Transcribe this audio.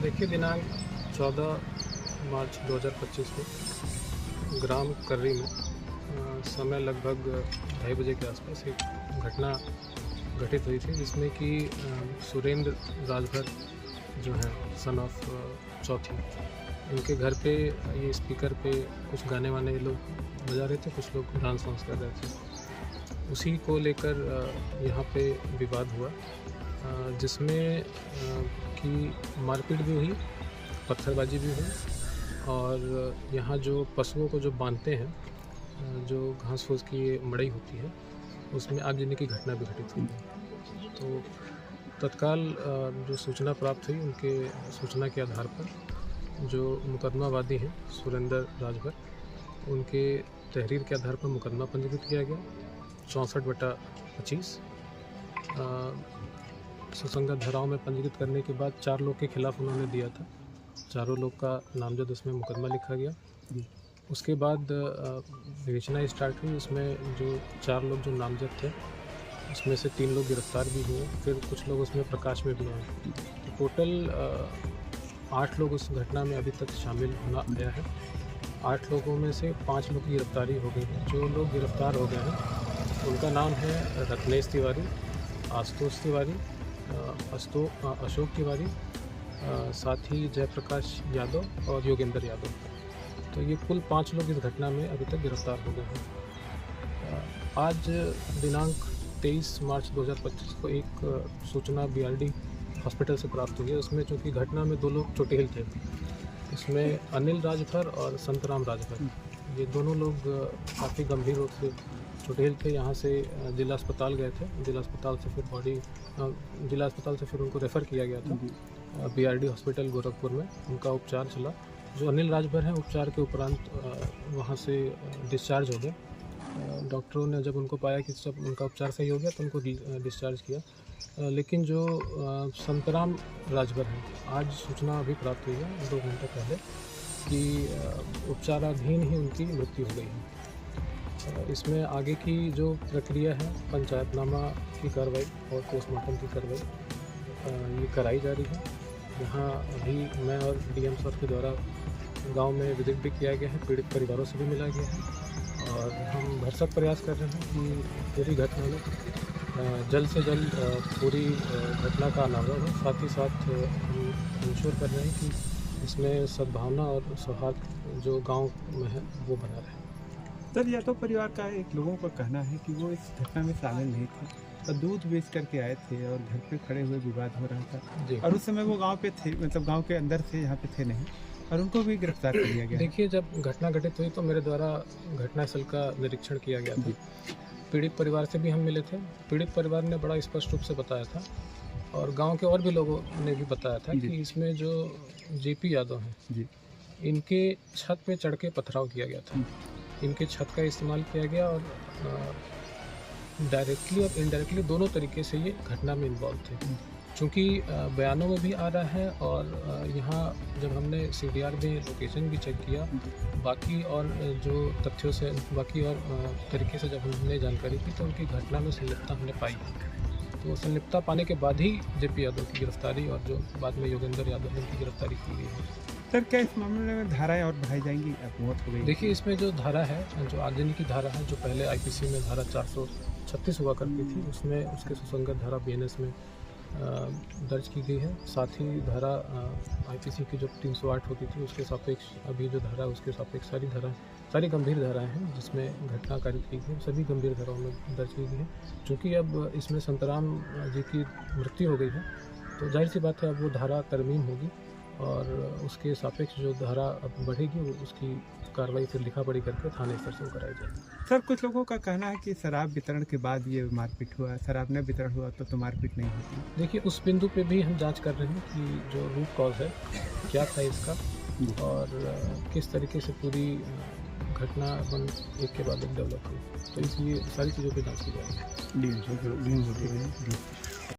देखिए, दिनांक 14 मार्च 2025 को ग्राम कर्री में समय लगभग 2:30 बजे के आसपास एक घटना घटित हुई थी, जिसमें कि सुरेंद्र राजभर जो हैं सन ऑफ चौथी, इनके घर पे ये स्पीकर पे कुछ गाने वाने लोग बजा रहे थे, कुछ लोग डांस वांस कर रहे थे। उसी को लेकर यहाँ पे विवाद हुआ, जिसमें कि मारपीट भी हुई, पत्थरबाजी भी हुई और यहाँ जो पशुओं को जो बांधते हैं, जो घास फूस की मड़ई होती है, उसमें आग लगने की घटना भी घटित हुई। तो तत्काल जो सूचना प्राप्त हुई, उनके सूचना के आधार पर जो मुकदमावादी हैं सुरेंद्र राजभर, उनके तहरीर के आधार पर मुकदमा पंजीकृत किया गया 64/25। सुसंगत धाराओं में पंजीकृत करने के बाद 4 लोग के खिलाफ उन्होंने दिया था, चारों लोग का नामजद उसमें मुकदमा लिखा गया। उसके बाद विवेचना स्टार्ट हुई। उसमें जो 4 लोग जो नामजद थे, उसमें से 3 लोग गिरफ्तार भी हुए, फिर कुछ लोग उसमें प्रकाश में भी आए। तो टोटल 8 लोग उस घटना में अभी तक शामिल होना आया है। 8 लोगों में से 5 लोग की गिरफ्तारी हो गई है। जो लोग गिरफ्तार हो गए हैं उनका नाम है रत्नेश तिवारी, आशुतोष तिवारी, अशोक तिवारी, साथ ही जयप्रकाश यादव और योगेंद्र यादव। तो ये कुल 5 लोग इस घटना में अभी तक गिरफ्तार हो गए हैं। आज दिनांक 23 मार्च 2025 को एक सूचना BRD हॉस्पिटल से प्राप्त हुई है। उसमें चूँकि घटना में 2 लोग चोटिल थे, इसमें अनिल राजभर और संतराम राजभर, ये दोनों लोग काफ़ी गंभीर रूप से चोटिल थे। यहाँ से जिला अस्पताल गए थे, जिला अस्पताल से फिर उनको रेफ़र किया गया था BRD हॉस्पिटल गोरखपुर में। उनका उपचार चला। जो अनिल राजभर हैं, उपचार के उपरांत वहाँ से डिस्चार्ज हो गए। डॉक्टरों ने जब उनको पाया कि सब उनका उपचार सही हो गया तो उनको डिस्चार्ज किया। लेकिन जो संतराम राजभर हैं, आज सूचना अभी प्राप्त हुई है 2 घंटे पहले कि उपचाराधीन ही उनकी मृत्यु हो गई है। इसमें आगे की जो प्रक्रिया है, पंचायतनामा की कार्रवाई और पोस्टमार्टम की कार्रवाई ये कराई जा रही है। यहाँ अभी मैं और DM साहब के द्वारा गांव में विजिट भी किया गया है, पीड़ित परिवारों से भी मिला गया है और हम भरसक प्रयास कर रहे हैं कि पूरी घटना में जल्द से जल्द पूरी घटना का अनावरण हो। साथ ही साथ हम इंश्योर कर रहे हैं कि इसमें सद्भावना और सौहार्द जो गांव में है वो बना रहे। सर, यादव परिवार का एक लोगों का कहना है कि वो इस घटना में शामिल नहीं थे और दूध बेच करके आए थे और घर पे खड़े हुए विवाद हो रहा था और उस समय वो गांव पे थे, मतलब गांव के अंदर थे, यहाँ पे थे नहीं, और उनको भी गिरफ्तार कर लिया गया। देखिए, जब घटना घटित हुई तो मेरे द्वारा घटनास्थल का निरीक्षण किया गया था। पीड़ित परिवार से भी हम मिले थे। पीड़ित परिवार ने बड़ा स्पष्ट रूप से बताया था और गाँव के और भी लोगों ने भी बताया था कि इसमें जो JP यादव हैं, इनके छत पे चढ़ के पथराव किया गया था। इनके छत का इस्तेमाल किया गया और डायरेक्टली और इनडायरेक्टली दोनों तरीके से ये घटना में इन्वॉल्व थे। चूँकि बयानों में भी आ रहा है और यहाँ जब हमने CDR में लोकेशन भी चेक किया, बाकी और जो तथ्यों से, बाकी और तरीके से जब हमने जानकारी की तो उनकी घटना में संलिप्तता हमने पाई। तो संलिप्तता पाने के बाद ही JP यादव की गिरफ्तारी और जो बाद में योगेंद्र यादव उनकी गिरफ्तारी की गई है। सर, क्या इस मामले में धाराएं और बढ़ाई जाएंगी? मौत हो गई। देखिए, इसमें जो धारा है, जो आगजनी की धारा है, जो पहले IPC में धारा 436 हुआ करती थी, उसमें उसके सुसंगत धारा BNS में दर्ज की गई है। साथ ही धारा IPC की जो 308 होती थी, उसके सापेक्ष अभी जो धारा है उसके सापेक्ष सारी गंभीर धाराएं हैं जिसमें घटना कारित की गई, सभी गंभीर धाराओं में दर्ज की गई है। चूँकि अब इसमें संतराम जी की मृत्यु हो गई है तो जाहिर सी बात है अब वो धारा तरमीम होगी और उसके सापेक्ष जो धारा अब बढ़ेगी उसकी कार्रवाई फिर लिखा पढ़ी करके थाने स्तर से कराई जाएगी। सर, कुछ लोगों का कहना है कि शराब वितरण के बाद ये मारपीट हुआ, शराब न वितरण हुआ तो मारपीट नहीं होती। देखिए, उस बिंदु पे भी हम जांच कर रहे हैं कि जो रूट कॉज है क्या था इसका और किस तरीके से पूरी घटना एक के बाद एक डेवलप हुई, तो इसलिए सारी चीज़ों पर जाँच की जाएगी।